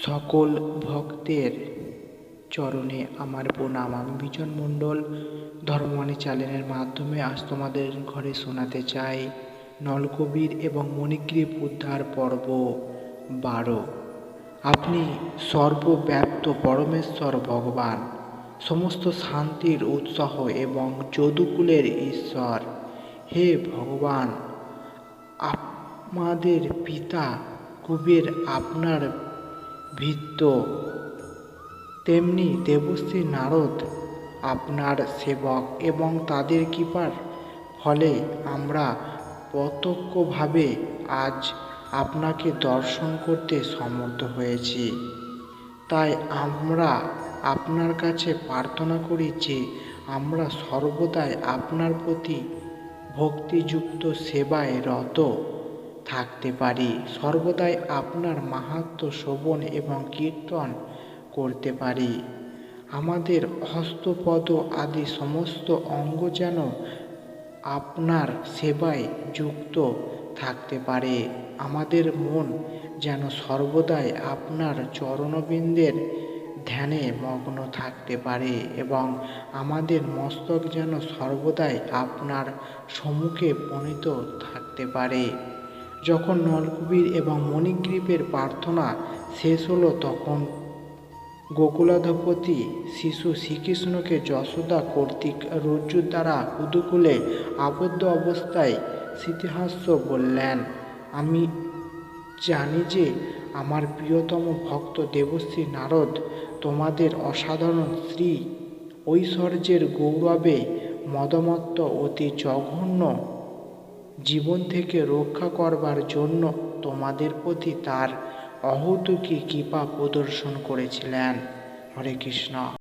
সকল ভক্তের চরণে আমার প্রণাম। আমি বিজন মণ্ডল ধর্মবাণী চ্যানেলের মাধ্যমে আজ তোমাদের ঘরে শোনাতে চাই নলকবির এবং মণিগ্রীব উদ্ধার পর্ব 12। আপনি সর্বব্যাপ্ত পরমেশ্বর ভগবান, সমস্ত শান্তির উৎসাহ এবং যদুকুলের ঈশ্বর। হে ভগবান, আমাদের পিতা কুবের আপনার ভৃত্য, তেমনি দেবশ্রী নারদ আপনার সেবক, এবং তাদের কৃপার ফলে আমরা প্রত্যক্ষভাবে আজ আপনাকে দর্শন করতে সমর্থ হয়েছি। তাই আমরা আপনার কাছে প্রার্থনা করি যে আমরা সর্বদাই আপনার প্রতি ভক্তিযুক্ত সেবায় রত থাকতে পারি, সর্বদাই আপনার মাহাত্ম্য শ্রবণ এবং কীর্তন করতে পারি। আমাদের হস্তপদ আদি সমস্ত অঙ্গ যেন আপনার সেবায় যুক্ত থাকতে পারে। আমাদের মন যেন সর্বদাই আপনার চরণবিন্দের ধ্যানে মগ্ন থাকতে পারে এবং আমাদের মস্তক যেন সর্বদাই আপনার সম্মুখে প্রণীত থাকতে পারে। যখন নলকবির এবং মণিগ্রীবের প্রার্থনা শেষ হলো, তখন গোকুলাধিপতি শিশু শ্রীকৃষ্ণকে যশোদা কর্তৃক রজ্জুর দ্বারা উদকুলে আবদ্ধ অবস্থায় স্মৃতিহাস্য বললেন, আমি জানি যে আমার প্রিয়তম ভক্ত দেবশ্রী নারদ তোমাদের অসাধারণ শ্রী ঐশ্বর্যের গৌরবে মদমত্ত অতি জঘন্য জীবন থেকে রক্ষা করবার জন্য তোমাদের প্রতি তার অহৈতুকী কৃপা প্রদর্শন করেছিলেন। হরে কৃষ্ণ।